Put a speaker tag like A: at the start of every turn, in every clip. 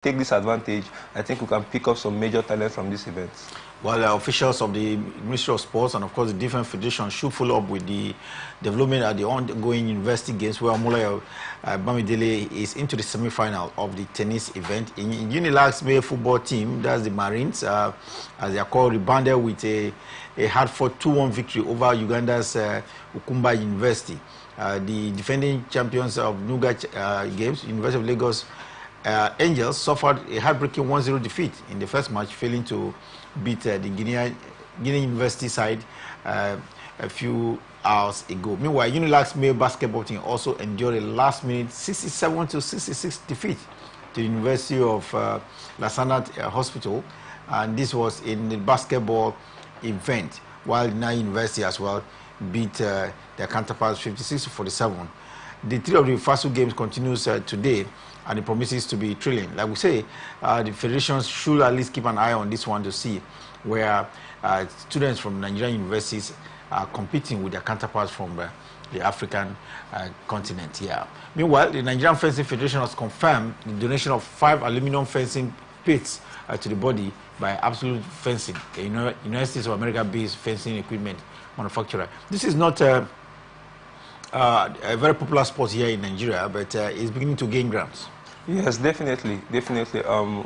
A: take this advantage, I think we can pick up some major talent from this event.
B: Well, officials of the Ministry of Sports and, of course, the different federations should follow up with the development at the ongoing university games, where Mulaya Bamidele is into the semi-final of the tennis event. In Unilag's male football team, that's the Marines, as they are called, rebounded with a hard-fought 2-1 victory over Uganda's Ukumba University. The defending champions of Nuga Games, University of Lagos Angels, suffered a heartbreaking 1-0 defeat in the first match, failing to beat the Guinea University side a few hours ago. Meanwhile, Unilag's male basketball team also endured a last-minute 67-66 defeat to the University of Lasanat Hospital, and this was in the basketball event, while Nile University as well beat their counterparts 56-47. The three of the FASU games continues today, and it promises to be thrilling. Like we say, the federations should at least keep an eye on this one to see where students from Nigerian universities are competing with their counterparts from the African continent here. Meanwhile, the Nigerian Fencing Federation has confirmed the donation of 5 aluminum fencing pits to the body by Absolute Fencing, a United States of America-based fencing equipment manufacturer. This is not a very popular sport here in Nigeria, but it's beginning to gain grounds.
A: Yes, definitely.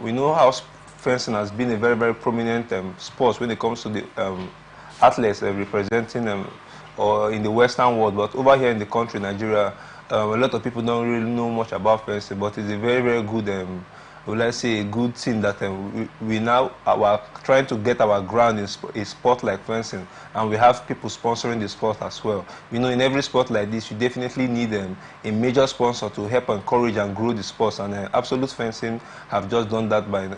A: We know how fencing has been a very, very prominent sport when it comes to the athletes representing or in the Western world, but over here in the country, Nigeria, a lot of people don't really know much about fencing, but it's a very, very good let's say a good thing that we now are trying to get our ground in a sport like fencing, and we have people sponsoring the sport as well. You know, in every sport like this, you definitely need a major sponsor to help encourage and grow the sports, and Absolute Fencing have just done that by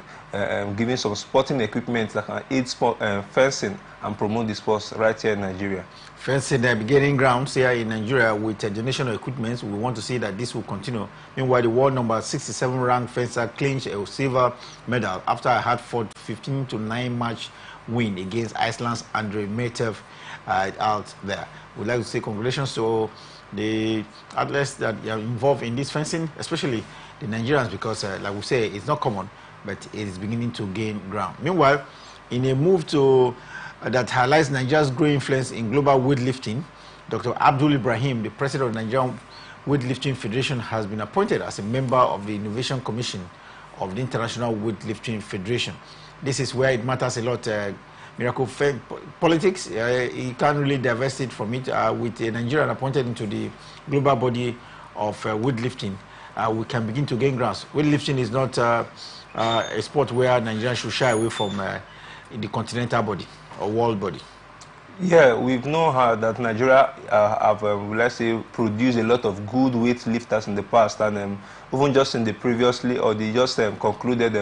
A: giving some sporting equipment that can aid fencing and promote the sports right here in Nigeria.
B: Fencing beginning grounds here in Nigeria with a donation of equipment. We want to see that this will continue. Meanwhile, the world number 67 ranked fencer clinched a silver medal after a hard-fought 15-9 match win against Iceland's Andre Matev out there. We'd like to say congratulations to the athletes that are involved in this fencing, especially the Nigerians, because like we say, it's not common, but it is beginning to gain ground. Meanwhile, in a move to that highlights Nigeria's growing influence in global weightlifting, Dr. Abdul Ibrahim, the president of the Nigerian Weightlifting Federation, has been appointed as a member of the Innovation Commission of the International Weightlifting Federation. This is where it matters a lot. Miracle politics, you can't really divest it from it. With a Nigerian appointed into the global body of weightlifting, we can begin to gain grounds. Weightlifting is not a sport where Nigerians should shy away from the continental body or world body.
A: Yeah, we've known how that Nigeria have, let's say, produced a lot of good weightlifters in the past, and even just in the previously or the just concluded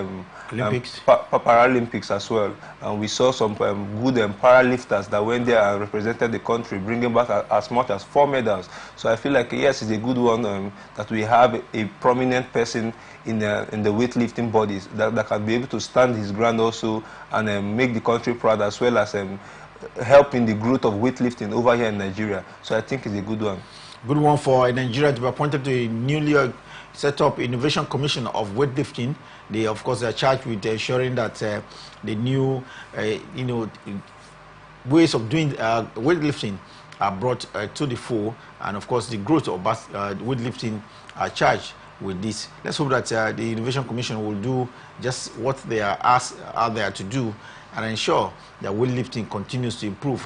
B: Olympics,
A: Paralympics as well. And we saw some good paralifters that went there and represented the country, bringing back as much as 4 medals. So I feel like yes, it's a good one that we have a prominent person in the weightlifting bodies that can be able to stand his ground also and make the country proud, as well as help in the growth of weightlifting over here in Nigeria. So I think it's a good one.
B: Good one for Nigeria to be appointed to a newly set up Innovation Commission of Weightlifting. They, of course, are charged with ensuring that the new, ways of doing weightlifting are brought to the fore, and of course, the growth of weightlifting are charged with this. Let's hope that the Innovation Commission will do just what they are asked out there to do, and ensure that weightlifting continues to improve.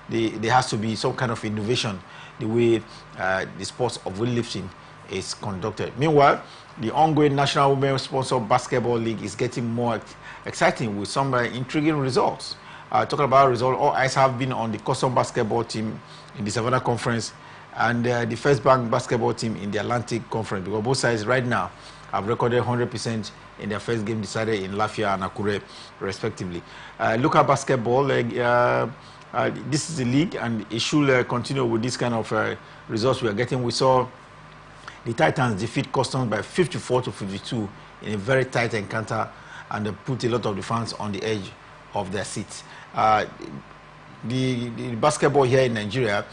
B: There has to be some kind of innovation the way the sports of weightlifting is conducted. Meanwhile, the ongoing National Women-Sponsored Basketball League is getting more exciting with some intriguing results. Talking about results, all eyes have been on the custom basketball team in the Savannah Conference and the First Bank basketball team in the Atlantic Conference, because both sides right now have recorded 100% in their first game decided in Lafia and Akure, respectively. Local basketball, this is the league, and it should continue with this kind of results we are getting. We saw the Titans defeat Customs by 54-52 in a very tight encounter, and they put a lot of the fans on the edge of their seats. The basketball here in Nigeria,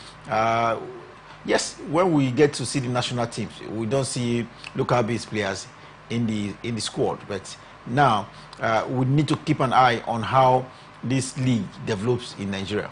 B: yes, when we get to see the national teams, we don't see local-based players in the squad. But now we need to keep an eye on how this league develops in Nigeria.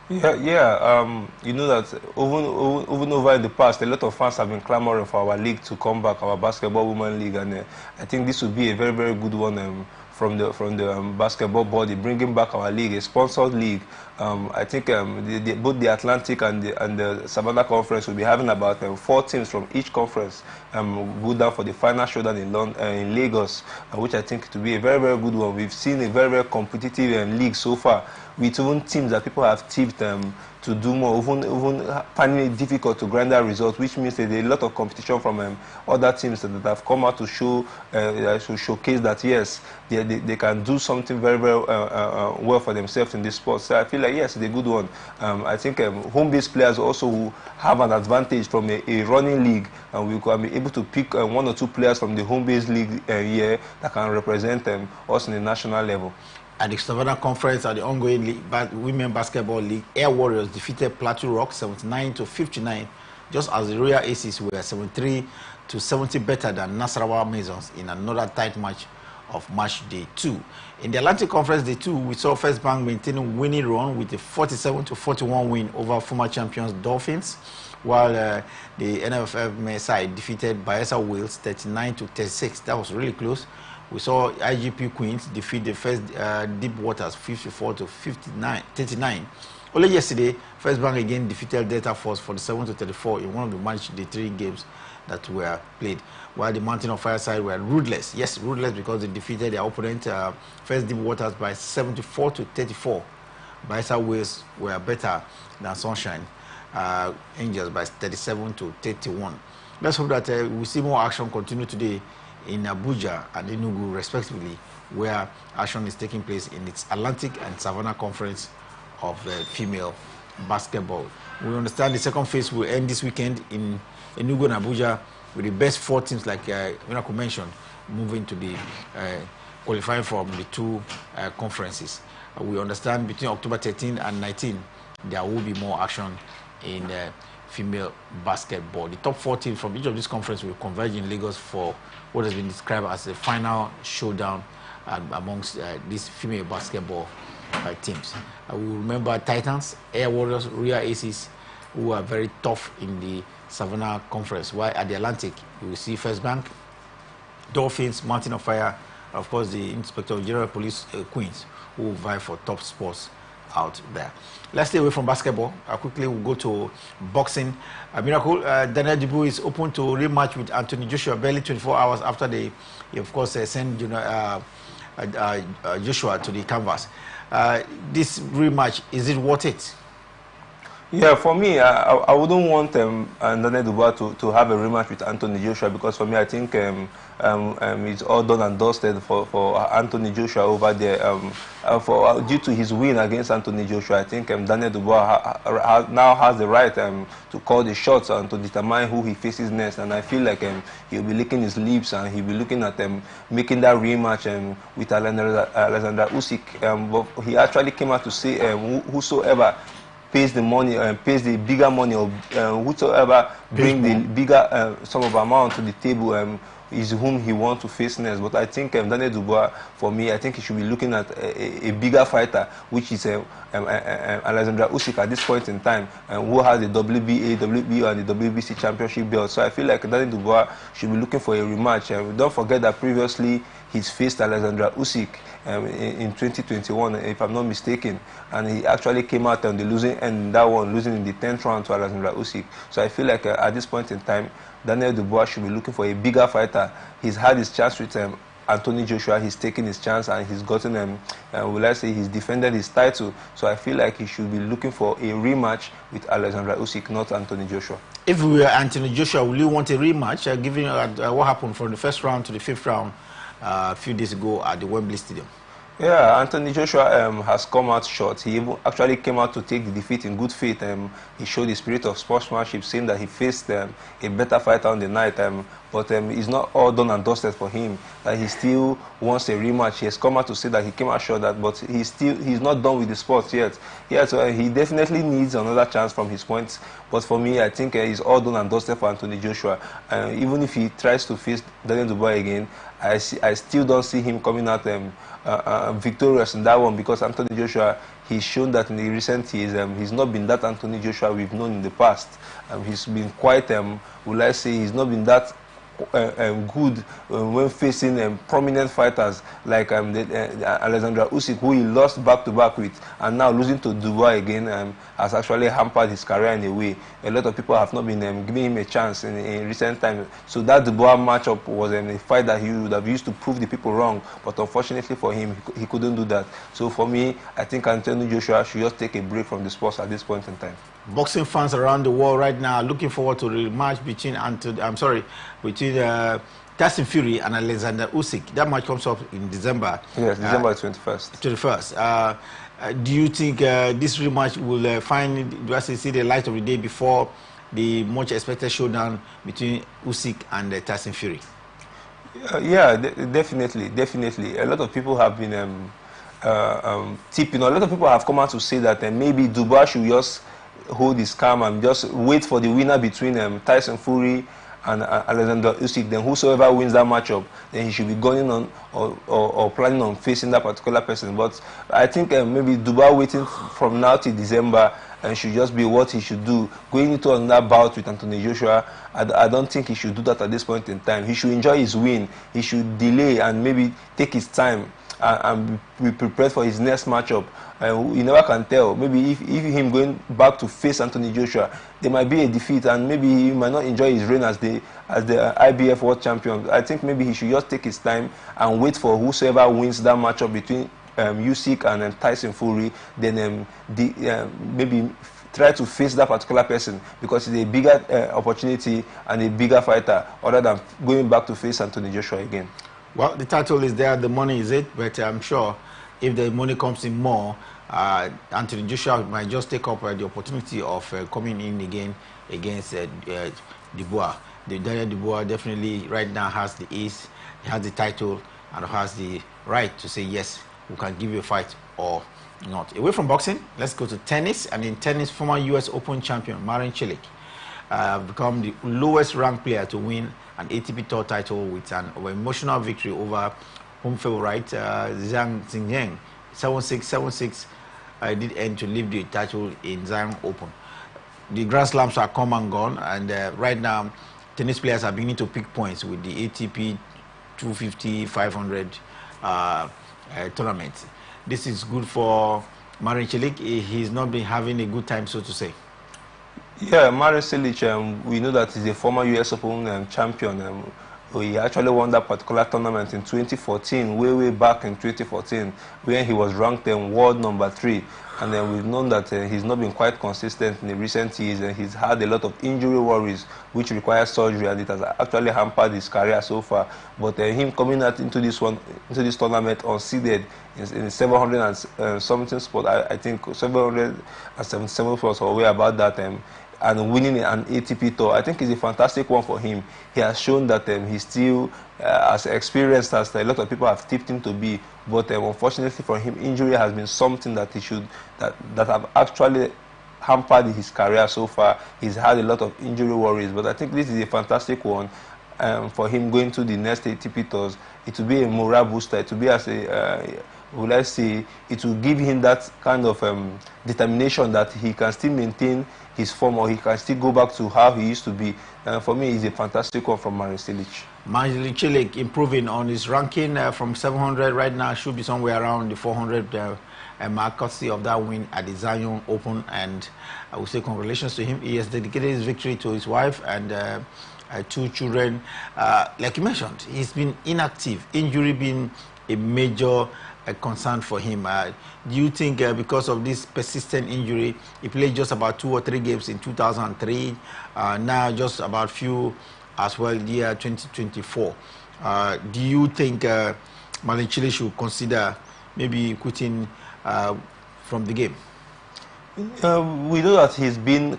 A: Yeah. You know that even over in the past, a lot of fans have been clamoring for our league to come back, our basketball women league, and I think this would be a very, very good one from the basketball body, bringing back our league, a sponsored league. I think both the Atlantic and the Savannah Conference will be having about 4 teams from each conference go down for the final showdown in Lagos, which I think to be a very, very good one. We've seen a very, very competitive league so far, with even teams that people have tipped to do more, even finding it difficult to grind that result, which means there's a lot of competition from other teams that have come out to showcase that yes, they can do something very, very well for themselves in this sport. So I feel like yes, it's a good one. I think home-based players also will have an advantage from a running league, and we can be able to pick 1 or 2 players from the home-based league here that can represent us in the national level.
B: At the Savannah Conference, at the ongoing league, Women Basketball League, Air Warriors defeated Plateau Rock 79-59, just as the Royal Aces were 73-70 better than Nasarawa Masons in another tight match of match day 2. In the Atlantic Conference day 2, we saw First Bank maintaining winning run with a 47-41 win over former champions Dolphins, while the NFF side defeated Bayelsa Wales 39-36. That was really close. We saw IGP Queens defeat the first Deep Waters 54-39. Only yesterday, First Bank again defeated Delta Force 47-34 in one of the match day 3 games that were played. While the Mountain of Fire side were ruthless. Yes, ruthless because they defeated their opponent First Deep Waters by 74-34. Bayelsa Wales were better than Sunshine Angels by 37-31. Let's hope that we see more action continue today in Abuja and Enugu respectively, where action is taking place in its Atlantic and Savannah Conference of female basketball. We understand the second phase will end this weekend in Enugu and Abuja, with the best 4 teams, like Miracle mentioned, moving to the qualifying from the 2 conferences. We understand between October 13 and 19 there will be more action in female basketball. The top 4 teams from each of these conferences will converge in Lagos for what has been described as the final showdown amongst these female basketball teams. We remember Titans, Air Warriors, Royal Aces, who are very tough in the Savannah Conference, while at the Atlantic you will see First Bank, Dolphins, Mountain of Fire, and of course the Inspector General Police Queens, who will vie for top spots out there. Let's stay away from basketball. Quickly we'll go to boxing. Miracle, Daniel Dubois is open to rematch with Anthony Joshua barely 24 hours after they of course send Joshua to the canvas. This rematch, is it worth it?
A: Yeah, for me, I wouldn't want Daniel Dubois to have a rematch with Anthony Joshua, because for me, I think it's all done and dusted for Anthony Joshua over there. Due to his win against Anthony Joshua, I think Daniel Dubois now has the right to call the shots and to determine who he faces next. And I feel like he'll be licking his lips and he'll be looking at making that rematch with Alexander Usyk. But he actually came out to say whosoever pays the money and pays the bigger money, or whosoever bring the bigger sum of amount to the table is whom he wants to face next. But I think Daniel Dubois, for me, I think he should be looking at a bigger fighter, which is Alexander Usyk at this point in time, who has the WBA, WBO, and the WBC championship belt. So I feel like Daniel Dubois should be looking for a rematch. Don't forget that previously he's faced Alexander Usyk in 2021, if I'm not mistaken, and he actually came out on the losing end, that one, losing in the 10th round to Alexander Usyk. So I feel like at this point in time, Daniel Dubois should be looking for a bigger fighter. He's had his chance with Anthony Joshua, he's taken his chance and he's gotten, he's defended his title. So I feel like he should be looking for a rematch with Alexander Usyk, not Anthony Joshua.
B: If we were Anthony Joshua, will you want a rematch, given what happened from the 1st round to the 5th round a few days ago at the Wembley Stadium?
A: Yeah, Anthony Joshua has come out short. He even actually came out to take the defeat in good faith. He showed the spirit of sportsmanship, saying that he faced a better fighter on the night. But it's not all done and dusted for him. That he still wants a rematch. He has come out to say that he came out short, but he's not done with the sport yet. Yeah, so he definitely needs another chance from his points. But for me, I think it's all done and dusted for Anthony Joshua. Even if he tries to face Daniel Dubois again, I still don't see him coming out victorious in that one, because Anthony Joshua, he's shown that in the recent years he's not been that Anthony Joshua we've known in the past. He's been quite, will I say, he's not been that good when facing prominent fighters like Alexander Usyk, who he lost back-to-back with, and now losing to Dubois again has actually hampered his career in a way. A lot of people have not been giving him a chance in recent times. So that Dubois matchup was a fight that he would have used to prove the people wrong, but unfortunately for him, he couldn't do that. So for me, I think Anthony Joshua should just take a break from the sports at this point in time.
B: Boxing fans around the world right now are looking forward to the match between Tyson Fury and Alexander Usyk. That match comes up in December.
A: Yes, December 21st.
B: 21st. Do you think this rematch will see the light of the day before the much expected showdown between Usyk and Tyson Fury?
A: Yeah, definitely. A lot of people have been tipping. A lot of people have come out to say that maybe Dubois should just hold his calm and just wait for the winner between Tyson Fury and Alexander Usyk. Then whosoever wins that matchup, then he should be going on or planning on facing that particular person. But I think maybe Dubois waiting from now till December should just be what he should do. Going into another bout with Anthony Joshua, I don't think he should do that at this point in time. He should enjoy his win. He should delay and maybe take his time and be prepared for his next matchup. You never can tell. Maybe if him going back to face Anthony Joshua, there might be a defeat, and maybe he might not enjoy his reign as the IBF World Champion. I think maybe he should just take his time and wait for whosoever wins that matchup between Usyk and Tyson Fury. Then maybe try to face that particular person, because it's a bigger opportunity and a bigger fighter, other than going back to face Anthony Joshua again.
B: Well, the title is there, the money is it, but I'm sure if the money comes in more, Anthony Joshua might just take up the opportunity of coming in again against Dubois. Daniel Dubois definitely right now has the ace, he has the title, and has the right to say, yes, we can give you a fight or not. Away from boxing, let's go to tennis. And in tennis, former U.S. Open champion Marin Cilic become the lowest ranked player to win an ATP Tour title with an emotional victory over home favorite Zhang Xingyang. 7-6, 7-6 did end to leave the title in Zhang Open. The Grand Slams are come and gone, and right now tennis players are beginning to pick points with the ATP 250, 500 tournaments. This is good for Marin Cilic. He's not been having a good time, so to say.
A: Yeah, Marin Cilic, we know that he's a former U.S. Open champion. He actually won that particular tournament in 2014, way back in 2014, when he was ranked world number 3. And then we've known that he's not been quite consistent in the recent years, and he's had a lot of injury worries, which requires surgery, and it has actually hampered his career so far. But him coming out into this tournament unseeded in 700 and something spot, I think 777 spots or way about that, and winning an ATP Tour, I think is a fantastic one for him. He has shown that he's still as experienced as a lot of people have tipped him to be. But unfortunately for him, injury has been something that that have actually hampered his career so far. He's had a lot of injury worries, but I think this is a fantastic one for him going to the next ATP Tours. It will be a morale booster. It will be as a will I say, it will give him that kind of determination that he can still maintain his form, or he can still go back to how he used to be. For me, it's a fantastic one from Marin Cilic.
B: Marin Cilic improving on his ranking from 700 right now, should be somewhere around the 400 mark, courtesy of that win at the Zion Open. And I would say congratulations to him. He has dedicated his victory to his wife and 2 children. Like you mentioned, he's been inactive, injury being a major concern for him. Do you think because of this persistent injury, he played just about 2 or 3 games in 2003, now just about few as well year 2024? Do you think Marin Cilic should consider maybe quitting from the game?
A: We know that he's been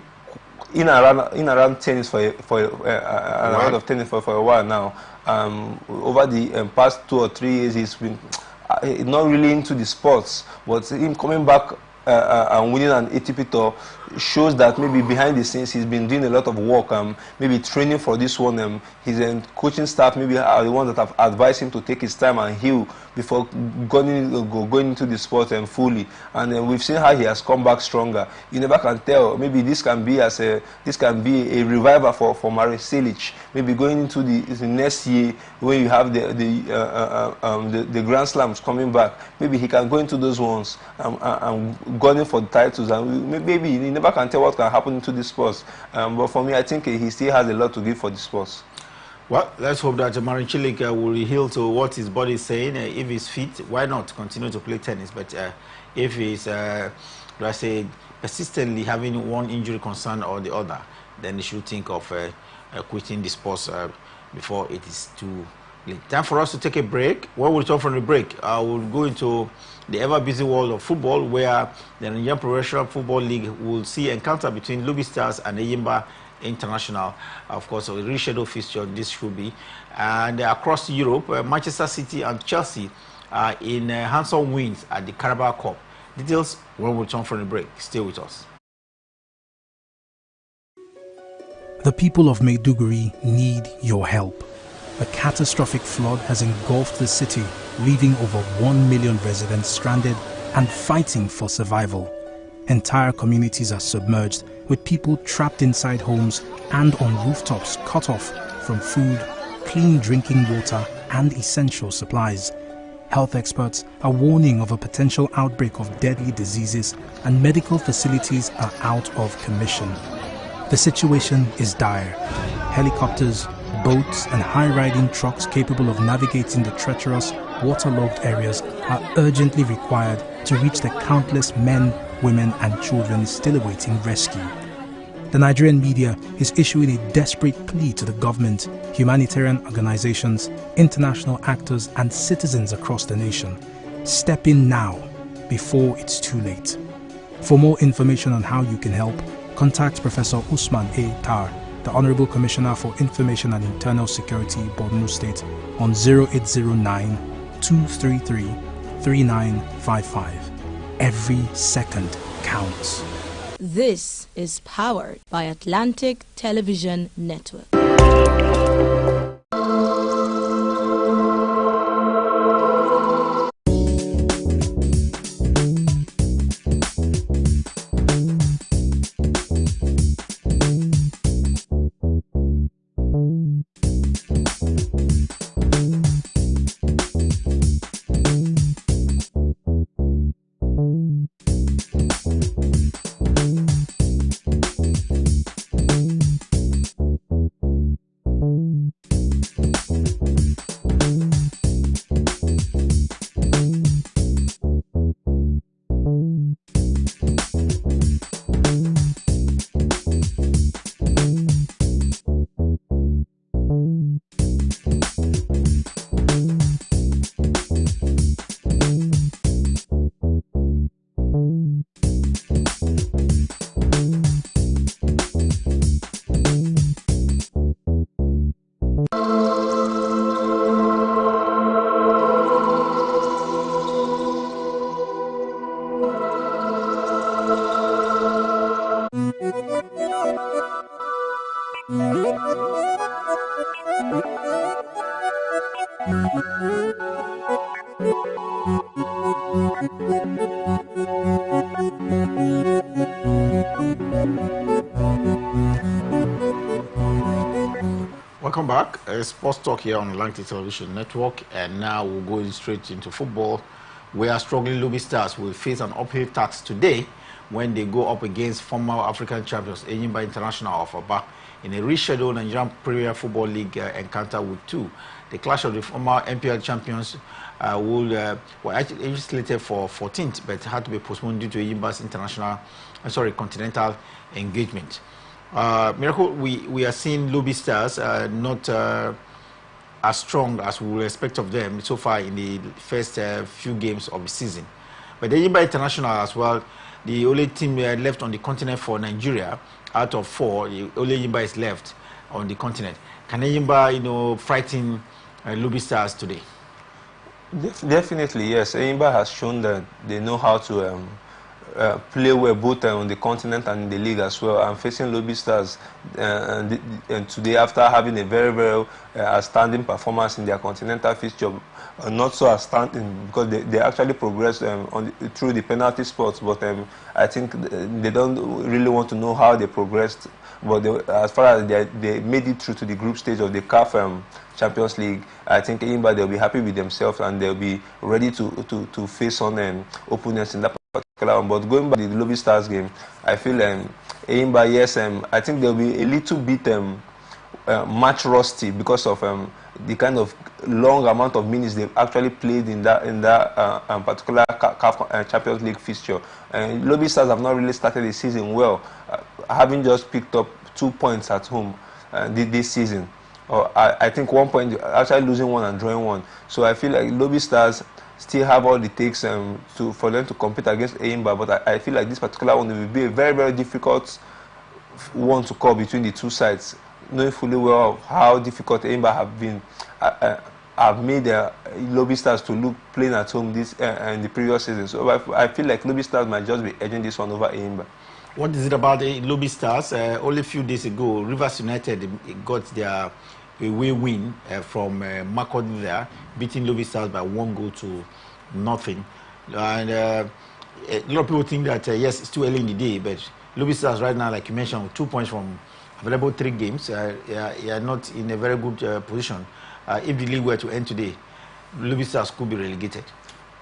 A: in around tennis for around of tennis for a while now. Over the past 2 or 3 years, he's been not really into the sports, but him coming back and winning an ATP tour shows that maybe behind the scenes he's been doing a lot of work, maybe training for this one. His coaching staff maybe are the ones that have advised him to take his time and heal before going into the sport fully. And we've seen how he has come back stronger. You never can tell. Maybe this can be a revival for Marin Cilic. Maybe going into the next year when you have the Grand Slams coming back, maybe he can go into those ones and gunning for the titles. And maybe you never can tell what can happen to the sports. But for me, I think he still has a lot to give for the sports.
B: Well, let's hope that Marin Cilic will heal to what his body is saying. If he's fit, why not continue to play tennis? But if he's, let's say, persistently having one injury concern or the other, then he should think of quitting the sports before it is too late. Time for us to take a break. When we return from the break, we'll go into the ever-busy world of football, where the Nigerian Professional Football League will see encounter between Lobby Stars and Eyimba International. Of course, a rescheduled fixture this should be. And across Europe, Manchester City and Chelsea are in handsome wins at the Carabao Cup. Details when we return from the break. Stay with us.
C: The people of Maiduguri need your help. A catastrophic flood has engulfed the city, leaving over 1 million residents stranded and fighting for survival. Entire communities are submerged, with people trapped inside homes and on rooftops cut off from food, clean drinking water and essential supplies. Health experts are warning of a potential outbreak of deadly diseases, and medical facilities are out of commission. The situation is dire. Helicopters, boats and high-riding trucks capable of navigating the treacherous, waterlogged areas are urgently required to reach the countless men, women and children still awaiting rescue. The Nigerian media is issuing a desperate plea to the government, humanitarian organizations, international actors and citizens across the nation. Step in now, before it's too late. For more information on how you can help, contact Professor Usman A. Tar, the Honorable Commissioner for Information and Internal Security, Borno State, on 0809-233-3955. Every second counts.
D: This is powered by Atlantic Television Network.
B: Welcome back. Sports Talk here on Atlantic Television Network, and now we'll go straight into football, where struggling Lobby Stars will face an uphill task today when they go up against former African champions Eyimba International of Aba in a rescheduled Nigerian Premier Football League encounter with two. The clash of the former NPL champions were actually slated for 14th, but had to be postponed due to Eyimba's continental engagement. Miracle, we are seeing Lobby Stars not as strong as we will expect of them so far in the first few games of the season. But the Enyimba International as well, the only team left on the continent for Nigeria, out of 4, the only Enyimba is left on the continent. Can Enyimba, frighten Lobby Stars today?
A: Definitely, yes. Enyimba has shown that they know how to play well both on the continent and in the league as well. I'm facing Lobby Stars and today after having a very, very outstanding performance in their continental fixture. Not so outstanding because they actually progressed through the penalty spots, but I think they don't really want to know how they progressed. But as far as they made it through to the group stage of the CAF Champions League, I think Enyimba, they'll be happy with themselves and they'll be ready to face on opponents in that particular one. But going back to the Lobby Stars game, I feel Enyimba, yes, I think they'll be a little bit match rusty because of the kind of long amount of minutes they've actually played in that particular CAF Champions League fixture. Lobby Stars have not really started the season well, having just picked up 2 points at home this season. I think 1 point, actually losing 1 and drawing 1. So I feel like Lobby Stars still have all it takes for them to compete against Enyimba, but I feel like this particular one will be a very, very difficult one to call between the two sides, knowing fully well of how difficult Enyimba have been. Have made Lobby Stars to look playing at home this in the previous season. So I feel like Lobby Stars might just be edging this one over Enyimba.
B: What is it about the Lobby Stars? Only a few days ago, Rivers United got their away win from Makurdi there, beating Lobby Stars by 1-0. And a lot of people think that, yes, it's too early in the day, but Lobby Stars right now, like you mentioned, with 2 points from available 3 games, they are not in a very good position. If the league were to end today, Lobby Stars could be relegated.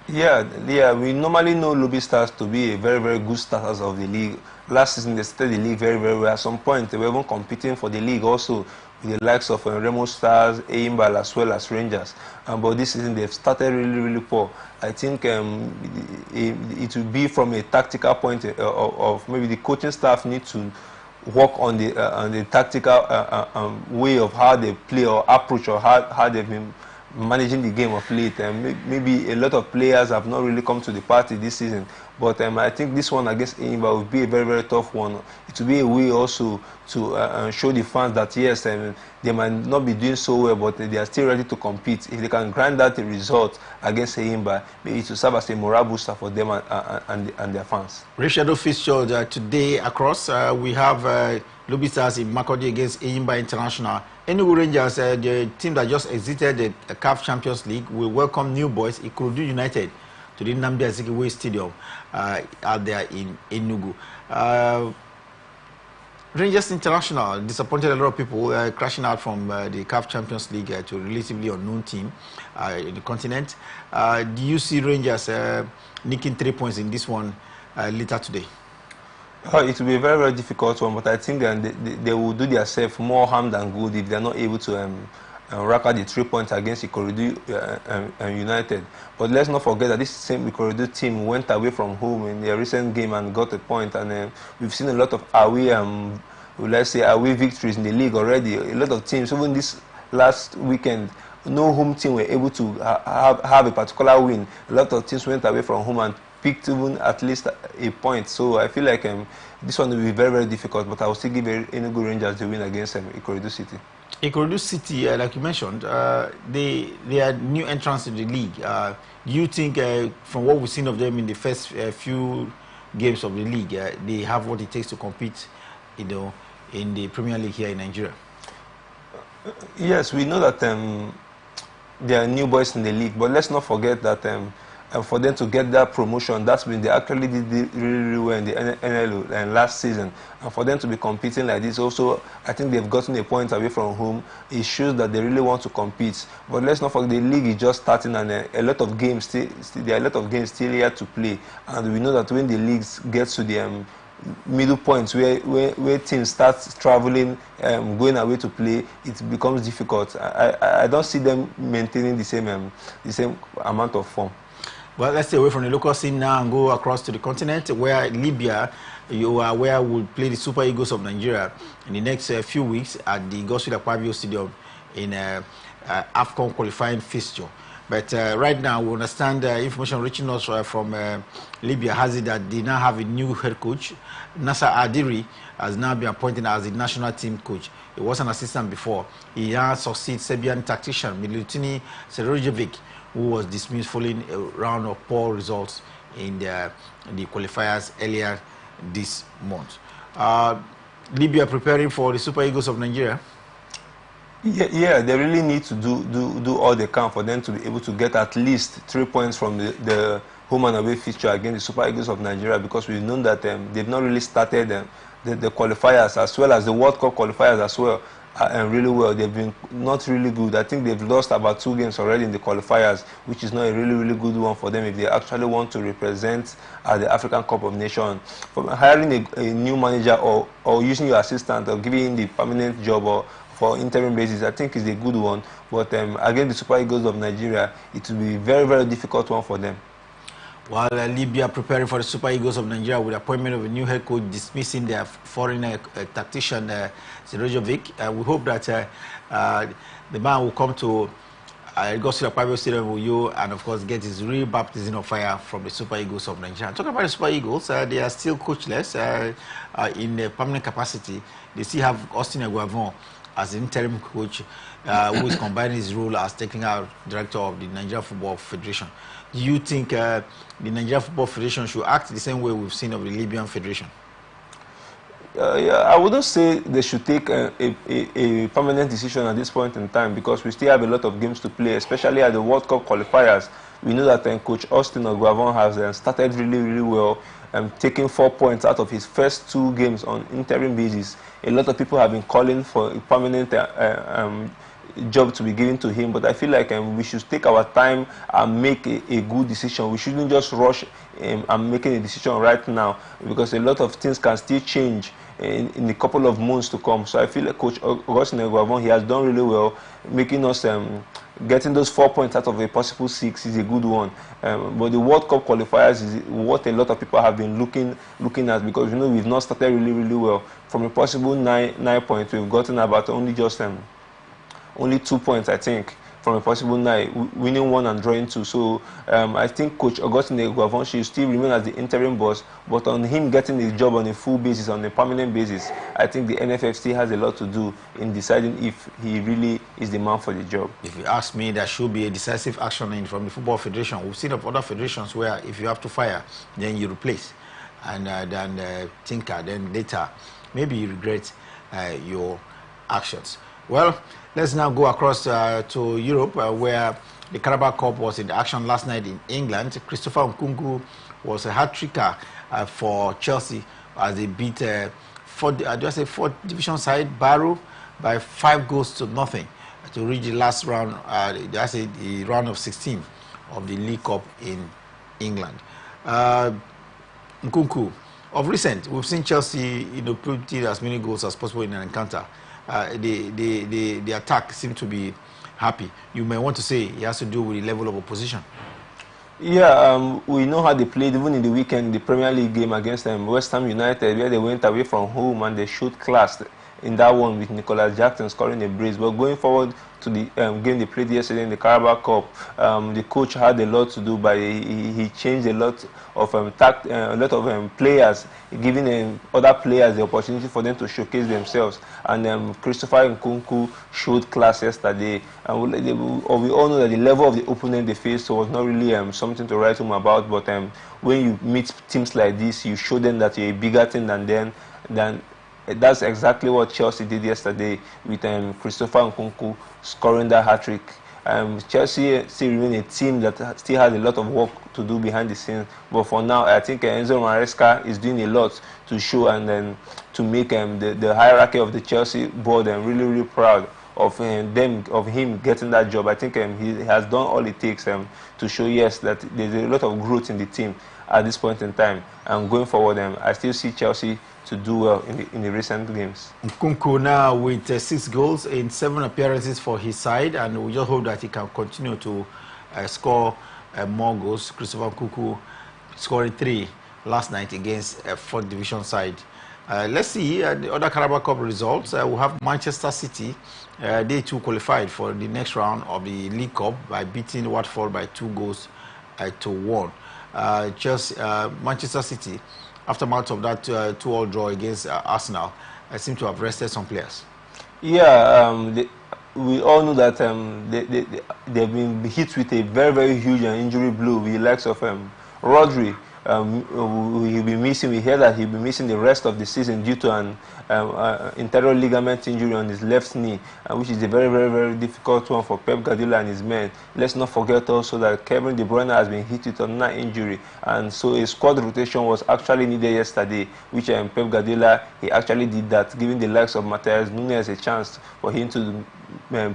A: Yeah, we normally know Lobby Stars to be a very, very good starters of the league. Last season, they started the league very, very well. At some point, they were even competing for the league also with the likes of Remo Stars, Enyimba, as well as Rangers. But this season, they've started really, really poor. I think it will be from a tactical point of maybe the coaching staff need to work on the tactical way of how they play or approach or how they've been managing the game of late. Maybe a lot of players have not really come to the party this season, but I think this one against Enyimba will be a very, very tough one. It will be a way also to show the fans that yes, they might not be doing so well, but they are still ready to compete. If they can grind out a result against Enyimba, it will serve as a morale booster for them and their fans.
B: Rescheduled fixture today across. We have Lobby Stars in Makurdi against Enyimba International. Enugu Rangers, the team that just exited the CAF Champions League, will welcome new boys, Ikorodu United, to the Nnamdi Azikiwe Stadium out there in Enugu. Rangers International disappointed a lot of people, crashing out from the CAF Champions League to a relatively unknown team in the continent. Do you see Rangers nicking 3 points in this one later today?
A: It will be a very, very difficult one, but I think they will do themselves more harm than good if they are not able to rack out the 3 points against Ikorodu United. But let's not forget that this same Ikorodu team went away from home in their recent game and got a point. And we've seen a lot of away victories in the league already. A lot of teams, even this last weekend, no home team were able to have a particular win. A lot of teams went away from home and picked even at least a point. So I feel like this one will be very, very difficult, but I will still give Enugu Rangers the win against Ikorodu City.
B: Ikorodu City, like you mentioned, they are new entrants in the league. Do you think, from what we've seen of them in the first few games of the league, they have what it takes to compete, in the Premier League here in Nigeria?
A: Yes, we know that they are new boys in the league, but let's not forget that for them to get that promotion, that's when they actually did really, really well in the NLO and last season. And for them to be competing like this, also, I think they've gotten a point away from home. It shows that they really want to compete. But let's not forget, the league is just starting, and there are a lot of games still yet to play. And we know that when the leagues get to the middle points where teams start traveling, going away to play, it becomes difficult. I don't see them maintaining the same amount of form.
B: Well, let's stay away from the local scene now and go across to the continent, where Libya, where we'll play the Super Eagles of Nigeria in the next few weeks at the Godswill Akpabio Stadium in AFCON qualifying fixture. But right now, we understand information reaching us from Libya has it that they now have a new head coach. Nasser Adiri has now been appointed as the national team coach. He was an assistant before. He now succeeds Serbian tactician Milutini Serojevic, who was dismissed following a round of poor results in the qualifiers earlier this month. Libya preparing for the Super Eagles of Nigeria.
A: Yeah, they really need to do all they can for them to be able to get at least 3 points from the home and away fixture against the Super Eagles of Nigeria, because we've known that they've not really started the qualifiers as well as the World Cup qualifiers as well really well. They've been not really good. I think they've lost about 2 games already in the qualifiers, which is not a really good one for them if they actually want to represent the African Cup of Nations. From hiring a new manager or using your assistant or giving him the permanent job or for interim basis, I think is a good one. But again, the Super Eagles of Nigeria, it will be a very difficult one for them.
B: While Libya preparing for the Super Eagles of Nigeria with the appointment of a new head coach, dismissing their foreign tactician Serojevic, we hope that the man will come to go to the private stadium with you and of course get his real baptism of fire from the Super Eagles of Nigeria. Talking about the Super Eagles, they are still coachless in a permanent capacity. They still have Austin Eguavon as interim coach, who is combining his role as technical director of the Nigeria Football Federation. Do you think the Nigeria Football Federation should act the same way we've seen of the Libyan Federation?
A: Yeah, I wouldn't say they should take a permanent decision at this point in time, because we still have a lot of games to play, especially at the World Cup qualifiers. We know that Coach Austin Eguavon has started really well, taking 4 points out of his first 2 games on interim basis. A lot of people have been calling for a permanent job to be given to him, but I feel like we should take our time and make a good decision. We shouldn't just rush and making a decision right now, because a lot of things can still change in a couple of months to come. So I feel like Coach Austin Eguavon, he has done really well, making us getting those 4 points out of a possible 6 is a good one. But the World Cup qualifiers is what a lot of people have been looking at, because we've not started really well. From a possible 9 points, we've gotten about only 2 points, I think, from a possible 9, winning 1 and drawing 2. So I think Coach Augustine Eguavon should still remain as the interim boss, but on him getting his job on a full basis, on a permanent basis, I think the NFF still has a lot to do in deciding if he really is the man for the job.
B: If you ask me, there should be a decisive action from the Football Federation. We've seen of other federations where if you have to fire, then you replace, and then tinker, then later maybe you regret your actions. Well, let's now go across to Europe, where the Carabao Cup was in action last night in England. Christopher Nkunku was a hat-tricker for Chelsea as they beat fourth division side Barrow by 5-0 to reach the last round. That's the round of 16 of the League Cup in England. Nkunku, of recent, we've seen Chelsea, put in as many goals as possible in an encounter. The attack seemed to be happy. You may want to say it has to do with the level of opposition.
A: Yeah, we know how they played even in the weekend, the Premier League game against West Ham United, where they went away from home and they showed class in that one with Nicolas Jackson scoring a brace. But going forward to the game they played yesterday in the Carabao Cup, the coach had a lot to do, but he changed a lot of players, giving other players the opportunity for them to showcase themselves. And Christopher Nkunku showed class yesterday. And we all know that the level of the opponent they faced was not really something to write home about. But when you meet teams like this, you show them that you're a bigger thing than them. That's exactly what Chelsea did yesterday with Christopher Nkunku scoring that hat-trick. Chelsea still remain a team that still has a lot of work to do behind the scenes. But for now, I think Enzo Maresca is doing a lot to show and to make the hierarchy of the Chelsea board really proud of him getting that job. I think he has done all it takes to show, yes, that there's a lot of growth in the team at this point in time. And going forward, I still see Chelsea to do well in the recent games.
B: Nkunku now with 6 goals in 7 appearances for his side, and we just hope that he can continue to score more goals. Christopher Nkunku scoring 3 last night against a 4th division side Let's see the other Carabao Cup results. We have Manchester City. They too qualified for the next round of the League Cup by beating Watford by 2-1. Manchester City, aftermath of that 2-2 draw against Arsenal, seem to have rested some players.
A: Yeah, we all know that they've been hit with a very, very huge injury blow with the likes of Rodri. He'll be missing. We hear that he'll be missing the rest of the season due to an internal ligament injury on his left knee, which is a very, very, very difficult one for Pep Guardiola and his men. Let's not forget also that Kevin De Bruyne has been hit with another injury, and so a squad rotation was actually needed yesterday, which Pep Guardiola, he actually did that, giving the likes of Matthias Nunes a chance for him to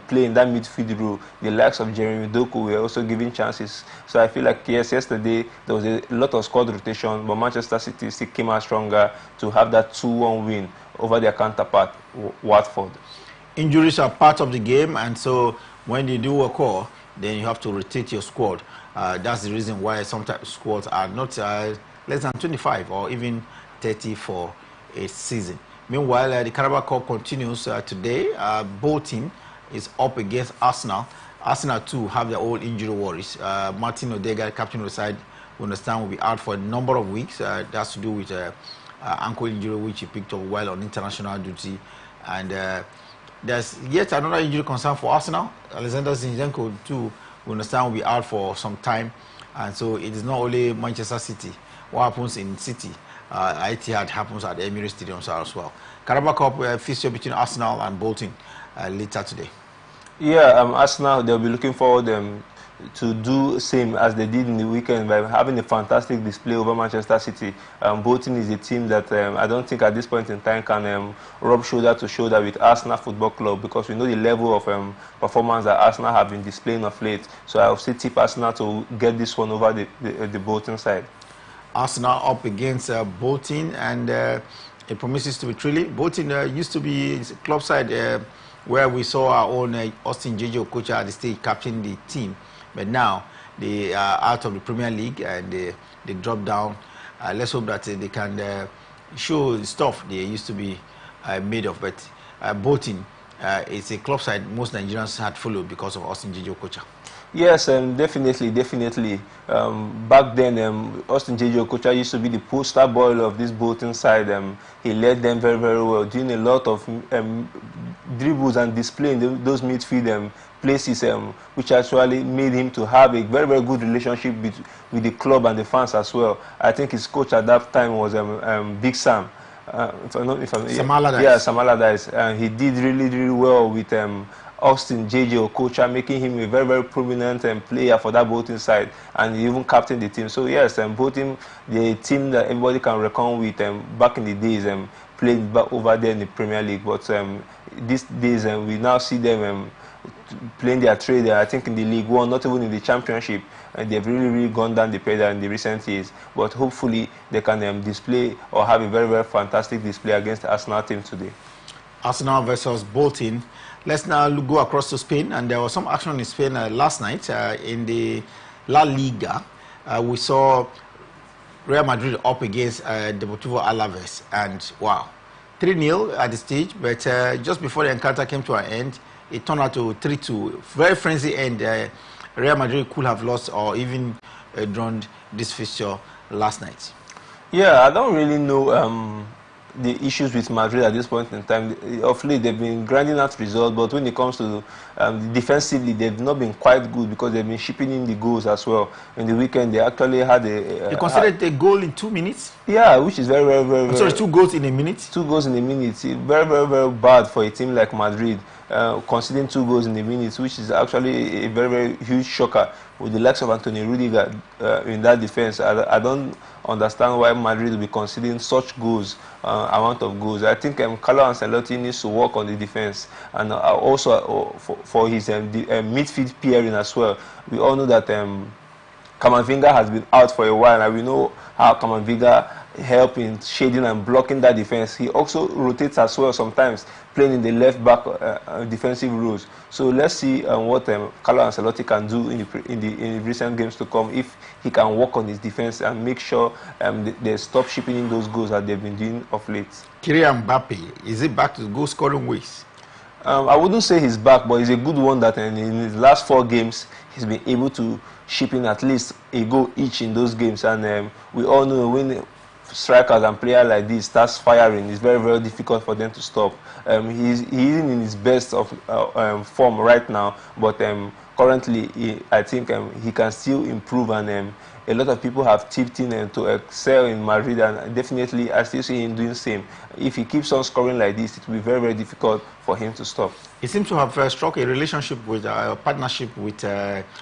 A: play in that midfield role. The likes of Jeremy Doku were also given chances. So I feel like, yes, yesterday there was a lot of squad rotation, but Manchester City still came out stronger to have that 2-1 win over their counterpart, Watford. Injuries
B: are part of the game, and so when you do occur, then you have to rotate your squad. That's the reason why sometimes squads are not less than 25 or even 30 for a season. Meanwhile, the Carabao Cup continues today. Bolton is up against Arsenal. Arsenal too have their own injury worries. Martin Odegaard, captain of the side, we understand will be out for a number of weeks. That has to do with ankle injury which he picked up while on international duty. And there's yet another injury concern for Arsenal. Alexander Zinchenko too, we understand will be out for some time. And so it is not only Manchester City. What happens in City, Etihad happens at the Emirates Stadium as well. Carabao Cup fixture between Arsenal and Bolton later today. Yeah,
A: Arsenal, they'll be looking forward to do the same as they did in the weekend by having a fantastic display over Manchester City. Bolton is a team that I don't think at this point in time can rub shoulder to shoulder with Arsenal Football Club, because we know the level of performance that Arsenal have been displaying of late. So I'll still tip Arsenal to get this one over the Bolton side.
B: Arsenal up against Bolton, and it promises to be thrilling. Bolton used to be a club side where we saw our own Austin Jeje Okocha at the stage captaining the team, but now they are out of the Premier League and they dropped down. Let's hope that they can show stuff they used to be made of. But Bolton is a club side most Nigerians had followed because of Austin Jeje Okocha.
A: Yes, definitely. Back then, Austin Jeje Okocha used to be the poster boy of this Bolton side. He led them very, very well, doing a lot of dribbles and displaying those midfield places, which actually made him to have a very, very good relationship with the club and the fans as well. I think his coach at that time was Big Sam.
B: Sam Allardyce.
A: Yeah, Sam Allardyce. He did really, really well with Austin Jeje Okocha, making him a very, very prominent player for that Bolton side, and he even captained the team. So yes, Bolton, the team that everybody can reckon with back in the days, played back over there in the Premier League. But these days, we now see them playing their trade, I think, in the League One, not even in the Championship. And they've really, really gone down the pedal in the recent years. But hopefully, they can display or have a very, very fantastic display against the Arsenal team today.
B: Arsenal versus Bolton. Let's now go across to Spain, and there was some action in Spain last night in the La Liga. We saw Real Madrid up against Deportivo Alaves, and wow, 3-0 at the stage, but just before the encounter came to an end, it turned out to 3-2. Very frenzy end. Real Madrid could have lost or even drawn this fixture last night.
A: Yeah, I don't really know the issues with Madrid at this point in time. Of late, they've been grinding out results, but when it comes to defensively, they've not been quite good because they've been shipping in the goals as well. In the weekend, they actually had
B: They considered a goal in 2 minutes?
A: Yeah, which is very, very, very...
B: Sorry, 2 goals in a minute?
A: 2 goals in a minute. Very, very, very bad for a team like Madrid. Conceding 2 goals in a minute, which is actually a very, very huge shocker with the likes of Antonio Rudiger in that defense. I don't understand why Madrid will be conceding such goals, amount of goals. I think Carlo Ancelotti needs to work on the defense, and also for his midfield pairing as well. We all know that Camavinga has been out for a while, and we know how Camavinga help in shading and blocking that defense. He also rotates as well sometimes, playing in the left back defensive roles. So let's see what Carlo Ancelotti can do in the recent games to come, if he can work on his defense and make sure they stop shipping in those goals that they've been doing of late.
B: Kylian Mbappe, is he back to goal scoring ways?
A: I wouldn't say he's back, but he's a good one that in his last 4 games he's been able to ship in at least a goal each in those games. And we all know when strikers and players like this starts firing, it's very, very difficult for them to stop. He's in his best of form right now, but currently I think he can still improve, and a lot of people have tipped in to excel in Madrid, and definitely I still see him doing the same. If he keeps on scoring like this, it will be very, very difficult for him to stop.
B: He seems to have struck a relationship with a partnership with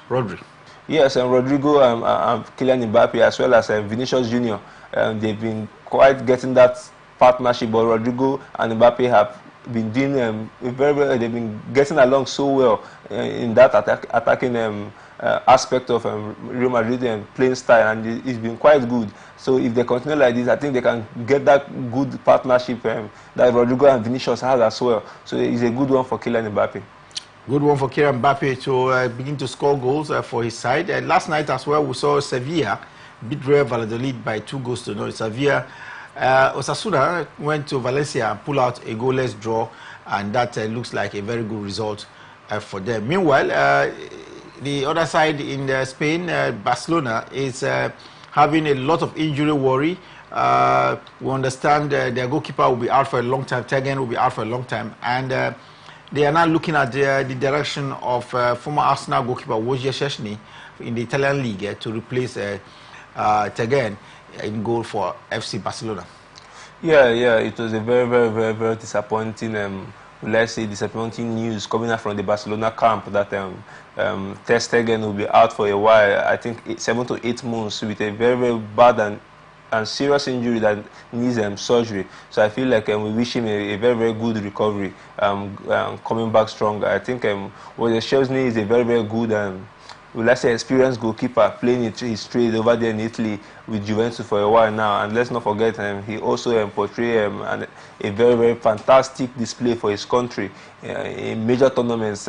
B: Rodri.
A: Yes, and Rodrigo and Kylian Mbappe, as well as Vinicius Junior, they've been quite getting that partnership. But Rodrigo and Mbappe have been doing very, very. They've been getting along so well in that attacking aspect of Real Madrid and playing style, and it's been quite good. So if they continue like this, I think they can get that good partnership that Rodrigo and Vinicius has as well. So it's a good one for Kylian Mbappe.
B: Good one for Kylian Mbappe to begin to score goals for his side. Last night as well, we saw Sevilla beat Real Valladolid by 2-0. Sevilla, Osasuna went to Valencia and pulled out a goalless draw, and that looks like a very good result for them. Meanwhile, the other side in Spain, Barcelona is having a lot of injury worry. We understand their goalkeeper will be out for a long time. Tegen will be out for a long time, and they are now looking at the direction of former Arsenal goalkeeper Wojciech Szczesny in the Italian league to replace Tegen in goal for FC Barcelona.
A: Yeah, it was a very, very, very, very disappointing, let's say disappointing news coming out from the Barcelona camp that Ter Stegen will be out for a while. I think 7 to 8 months with a very, very bad and serious injury that needs surgery. So I feel like we wish him a very, very good recovery, coming back stronger. I think Wojciech Szczesny is a very, very good let's say experienced goalkeeper, playing his trade over there in Italy with Juventus for a while now. And let's not forget he also portrayed a very, very fantastic display for his country in major tournaments,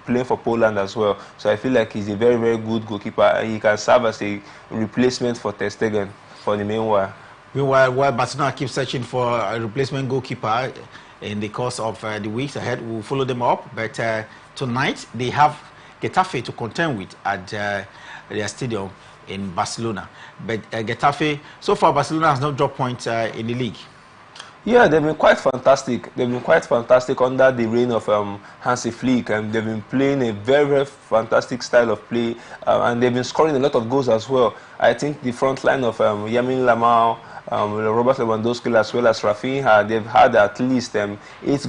A: playing for Poland as well. So I feel like he's a very, very good goalkeeper. He can serve as a replacement for Ter Stegen for the meanwhile.
B: Meanwhile, while Barcelona keeps searching for a replacement goalkeeper in the course of the weeks ahead, we'll follow them up. But tonight they have Getafe to contend with at their stadium in Barcelona. But Getafe, so far Barcelona has not dropped points in the league.
A: Yeah, they've been quite fantastic. They've been quite fantastic under the reign of Hansi Flick, and they've been playing a very, very fantastic style of play, and they've been scoring a lot of goals as well. I think the front line of Yamin Lamau, Robert Lewandowski, as well as Rafinha, they've had at least 8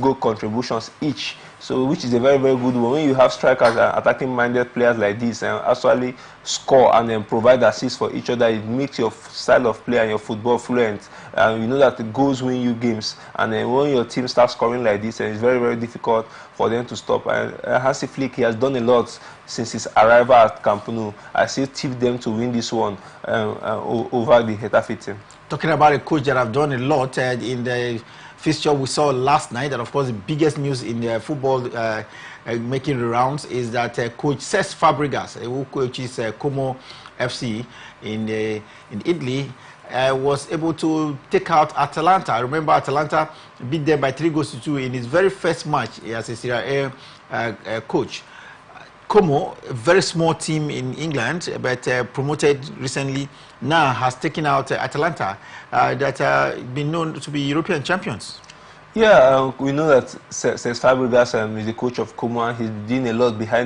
A: goal contributions each. So, which is a very, very good one. When you have strikers and attacking-minded players like this and actually score and then provide assists for each other, it makes your style of play and your football fluent. And you know that the goals win you games. And then when your team starts scoring like this, it's very, very difficult for them to stop. And Hansi Flick, he has done a lot since his arrival at Camp Nou. I still tip them to win this one over the Getafe team.
B: Talking about a coach that have done a lot in the fixture we saw last night, and of course the biggest news in the football making the rounds is that coach Cesc Fabregas, who coaches Como FC in Italy, was able to take out Atalanta. I remember Atalanta beat them by 3-2 in his very first match as a Serie A coach. Como, a very small team in England, but promoted recently, now has taken out Atalanta, that been known to be European champions.
A: Yeah, we know that Cesc Fabregas is the coach of Como. He's doing a lot behind the